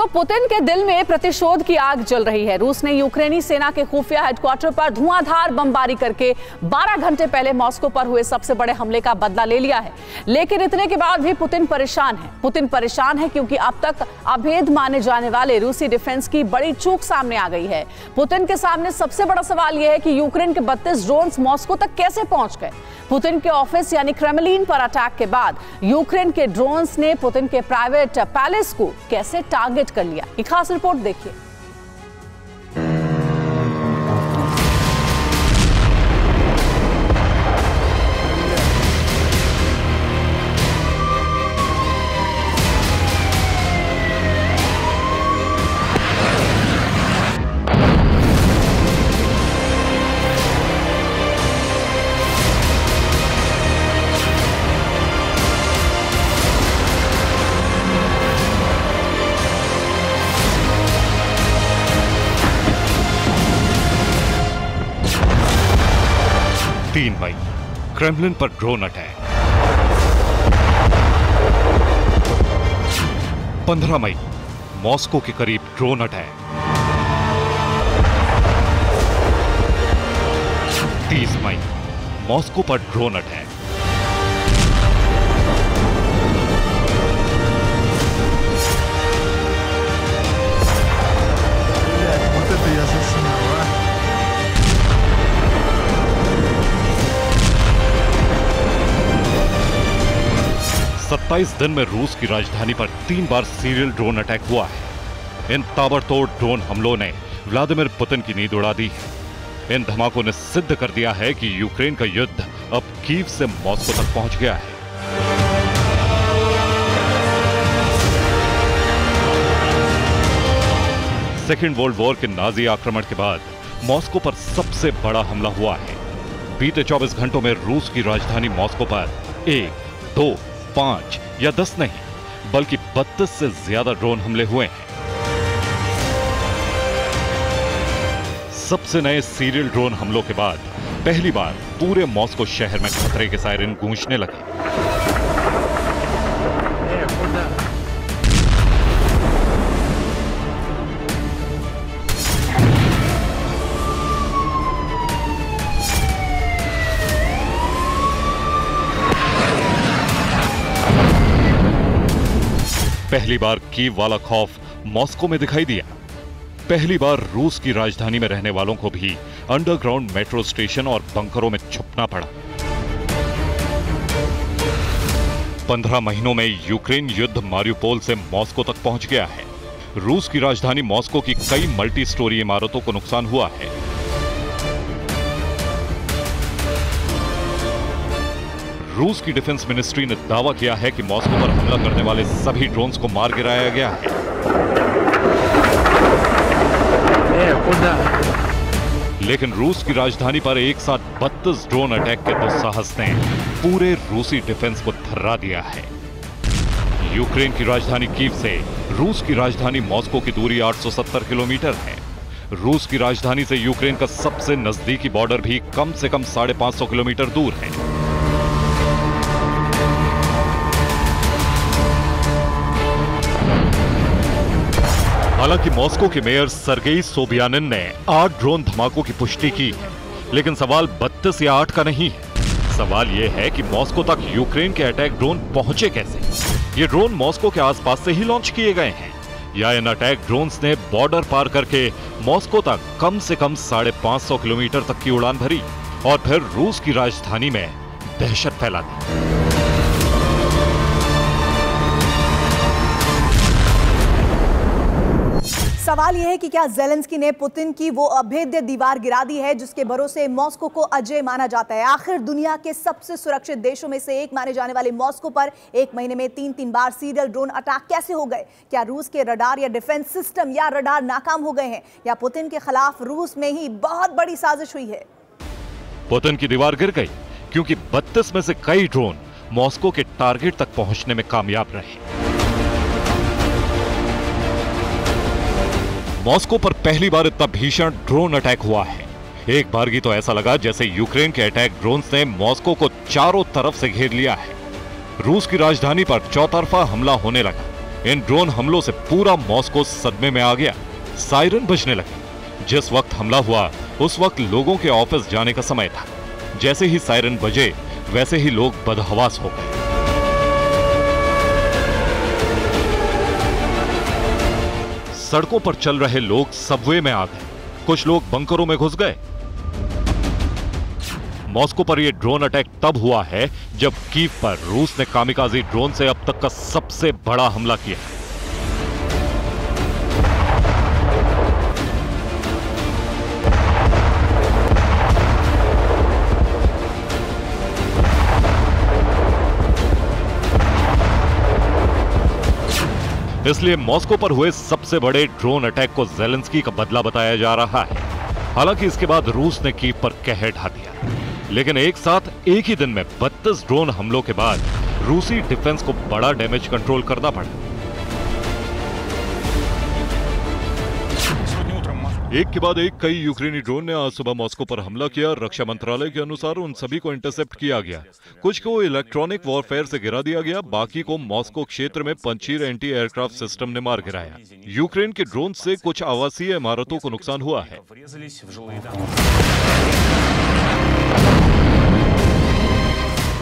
तो पुतिन के दिल में प्रतिशोध की आग जल रही है। रूस ने यूक्रेनी सेना के खुफिया हेडक्वार्टर पर धुआंधार बमबारी करके 12 घंटे पहले मॉस्को पर हुए सबसे बड़े हमले का बदला ले लिया है। लेकिन इतने के बाद भी पुतिन परेशान है। पुतिन परेशान है क्योंकि अब तक अभेद माने जाने वाले रूसी डिफेंस की बड़ी चूक सामने आ गई है। पुतिन के सामने सबसे बड़ा सवाल यह है कि यूक्रेन के 32 ड्रोन्स मॉस्को तक कैसे पहुंच गए। पुतिन के ऑफिस यानी क्रेमलिन पर अटैक के बाद यूक्रेन के ड्रोन्स ने पुतिन के प्राइवेट पैलेस को कैसे टारगेट कर लिया, एक खास रिपोर्ट देखिए। मई क्रेमलिन पर ड्रोन अटैक। 15 मई मॉस्को के करीब ड्रोन अटैक। 30 मई मॉस्को पर ड्रोन अटैक। 27 दिन में रूस की राजधानी पर 3 बार सीरियल ड्रोन अटैक हुआ है। इन ताबड़तोड़ ड्रोन हमलों ने व्लादिमीर पुतिन की नींद उड़ा दी है। इन धमाकों ने सिद्ध कर दिया है कि यूक्रेन का युद्ध अब कीव से मॉस्को तक पहुंच गया है। सेकेंड वर्ल्ड वॉर के नाजी आक्रमण के बाद मॉस्को पर सबसे बड़ा हमला हुआ है। बीते 24 घंटों में रूस की राजधानी मॉस्को पर 1, 2, 5 या 10 नहीं बल्कि 32 से ज्यादा ड्रोन हमले हुए हैं। सबसे नए सीरियल ड्रोन हमलों के बाद पहली बार पूरे मॉस्को शहर में खतरे के सायरन गूंजने लगे। पहली बार कीव वाला खौफ मॉस्को में दिखाई दिया। पहली बार रूस की राजधानी में रहने वालों को भी अंडरग्राउंड मेट्रो स्टेशन और बंकरों में छुपना पड़ा। 15 महीनों में यूक्रेन युद्ध मारियुपोल से मॉस्को तक पहुंच गया है। रूस की राजधानी मॉस्को की कई मल्टी स्टोरी इमारतों को नुकसान हुआ है। रूस की डिफेंस मिनिस्ट्री ने दावा किया है कि मॉस्को पर हमला करने वाले सभी ड्रोन्स को मार गिराया गया है। लेकिन रूस की राजधानी पर एक साथ 32 ड्रोन अटैक के दुस्साहस ने पूरे रूसी डिफेंस को थर्रा दिया है। यूक्रेन की राजधानी कीव से रूस की राजधानी मॉस्को की दूरी 870 किलोमीटर है। रूस की राजधानी से यूक्रेन का सबसे नजदीकी बॉर्डर भी कम से कम 550 किलोमीटर दूर है। हालांकि मॉस्को के मेयर सर्गेई सोबियानिन ने 8 ड्रोन धमाकों की पुष्टि की है, लेकिन सवाल 32 या 8 का नहीं है। सवाल यह है कि मॉस्को तक यूक्रेन के अटैक ड्रोन पहुंचे कैसे। ये ड्रोन मॉस्को के आसपास से ही लॉन्च किए गए हैं या इन अटैक ड्रोन्स ने बॉर्डर पार करके मॉस्को तक कम से कम 550 किलोमीटर तक की उड़ान भरी और फिर रूस की राजधानी में दहशत फैला दी। सवाल यह है कि क्या ज़ेलेंस्की ने पुतिन की वो अभेद्य दीवार गिरा दी है जिसके भरोसे मॉस्को को अजय माना जाता है। आखिर दुनिया के सबसे सुरक्षित देशों में से एक माने जाने वाले मॉस्को पर एक महीने में 3 बार सीरियल ड्रोन अटैक कैसे हो गए। क्या रूस के रडार या डिफेंस सिस्टम या रडार नाकाम हो गए हैं या पुतिन के खिलाफ रूस में ही बहुत बड़ी साजिश हुई है। पुतिन की दीवार गिर गई क्योंकि 32 में से कई ड्रोन मॉस्को के टारगेट तक पहुंचने में कामयाब रहे। मॉस्को पर पहली बार इतना भीषण ड्रोन अटैक हुआ है। एक बार की तो ऐसा लगा जैसे यूक्रेन के अटैक ड्रोन्स ने मॉस्को को चारों तरफ से घेर लिया है। रूस की राजधानी पर चौतरफा हमला होने लगा। इन ड्रोन हमलों से पूरा मॉस्को सदमे में आ गया। सायरन बजने लगे। जिस वक्त हमला हुआ उस वक्त लोगों के ऑफिस जाने का समय था। जैसे ही सायरन बजे वैसे ही लोग बदहवास हो गए। सड़कों पर चल रहे लोग सबवे में आ गए। कुछ लोग बंकरों में घुस गए। मॉस्को पर यह ड्रोन अटैक तब हुआ है जब कीव पर रूस ने कामिकाजी ड्रोन से अब तक का सबसे बड़ा हमला किया है। इसलिए मॉस्को पर हुए सबसे बड़े ड्रोन अटैक को ज़ेलेंस्की का बदला बताया जा रहा है। हालांकि इसके बाद रूस ने कीव पर कहर ढा दिया, लेकिन एक साथ एक ही दिन में 32 ड्रोन हमलों के बाद रूसी डिफेंस को बड़ा डैमेज कंट्रोल करना पड़ा। एक के बाद एक कई यूक्रेनी ड्रोन ने आज सुबह मॉस्को पर हमला किया। रक्षा मंत्रालय के अनुसार उन सभी को इंटरसेप्ट किया गया। कुछ को इलेक्ट्रॉनिक वॉरफेयर से गिरा दिया गया, बाकी को मॉस्को क्षेत्र में पंचीर एंटी एयरक्राफ्ट सिस्टम ने मार गिराया। यूक्रेन के ड्रोन से कुछ आवासीय इमारतों को नुकसान हुआ है।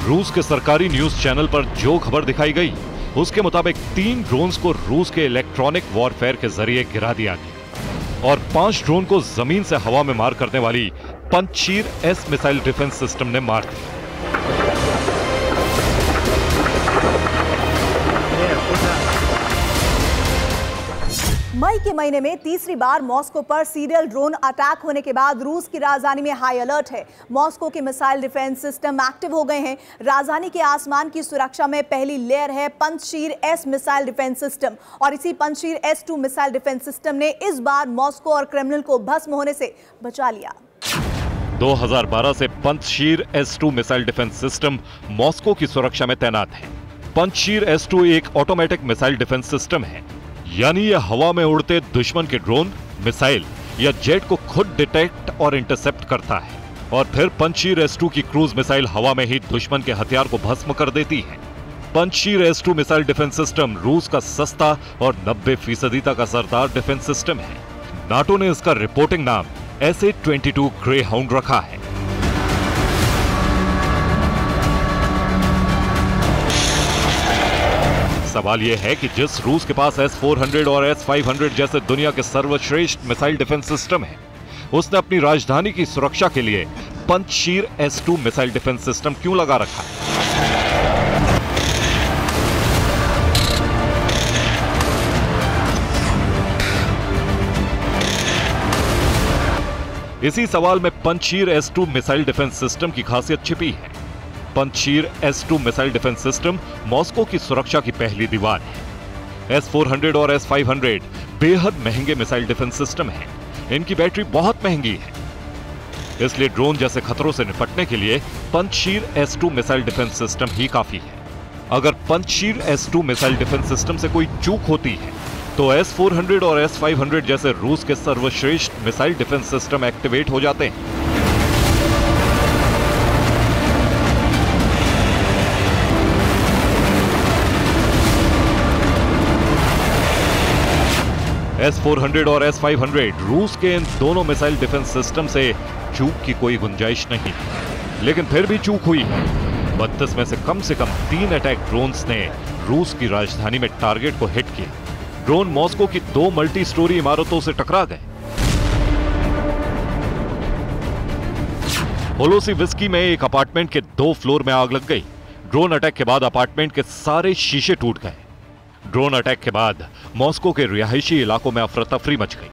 रूस के सरकारी न्यूज चैनल पर जो खबर दिखाई गई उसके मुताबिक 3 ड्रोन्स को रूस के इलेक्ट्रॉनिक वॉरफेयर के जरिए गिरा दिया गया और 5 ड्रोन को जमीन से हवा में मार करने वाली पंचीर एस मिसाइल डिफेंस सिस्टम ने मार दिया। मई के महीने में तीसरी बार मॉस्को पर सीरियल ड्रोन अटैक होने के बाद रूस की राजधानी में हाई अलर्ट है। मॉस्को के मिसाइल डिफेंस सिस्टम एक्टिव हो गए हैं। राजधानी के आसमान की सुरक्षा में पहली लेयर है Panjshir S missile defence system और इसी Panjshir S-2 missile defence system ने इस बार मॉस्को और क्रेमलिन को भस्म होने से बचा लिया। 2012 से Panjshir S-2 missile defence system Moscow की सुरक्षा में तैनात है। पंचशीर S-2 एक ऑटोमेटिक मिसाइल डिफेंस सिस्टम है, यानी यह हवा में उड़ते दुश्मन के ड्रोन, मिसाइल या जेट को खुद डिटेक्ट और इंटरसेप्ट करता है और फिर पंचशीर S-2 की क्रूज मिसाइल हवा में ही दुश्मन के हथियार को भस्म कर देती है। Panjshir S-2 missile defence system रूस का सस्ता और 90% तक असरदार डिफेंस सिस्टम है। नाटो ने इसका रिपोर्टिंग नाम SA-22 ग्रे हाउंड रखा है। सवाल यह है कि जिस रूस के पास S-400 और S-500 जैसे दुनिया के सर्वश्रेष्ठ मिसाइल डिफेंस सिस्टम है, उसने अपनी राजधानी की सुरक्षा के लिए Panjshir S-2 missile defence system क्यों लगा रखा है? इसी सवाल में Panjshir S-2 missile defence system की खासियत छिपी है। Panjshir S-2 missile defence system Moscow की सुरक्षा की पहली दीवार है। S-400 और S-500 बेहद महंगे मिसाइल डिफेंस सिस्टम हैं। इनकी बैटरी बहुत महंगी है, इसलिए ड्रोन जैसे खतरों से निपटने के लिए Panjshir S-2 missile defence system ही काफी है। अगर Panjshir S-2 missile defence system से कोई चूक होती है तो S-400 और S-500 जैसे रूस के सर्वश्रेष्ठ मिसाइल डिफेंस सिस्टम एक्टिवेट हो जाते हैं। S-400 और S-500 रूस के इन दोनों मिसाइल डिफेंस सिस्टम से चूक की कोई गुंजाइश नहीं, लेकिन फिर भी चूक हुई है। 32 में से कम 3 अटैक ड्रोन्स ने रूस की राजधानी में टारगेट को हिट किया। ड्रोन मॉस्को की 2 मल्टी स्टोरी इमारतों से टकरा गए। होलोसिविस्की में एक अपार्टमेंट के 2 फ्लोर में आग लग गई। ड्रोन अटैक के बाद अपार्टमेंट के सारे शीशे टूट गए। ड्रोन अटैक के बाद मॉस्को के रिहायशी इलाकों में अफरा तफरी मच गई।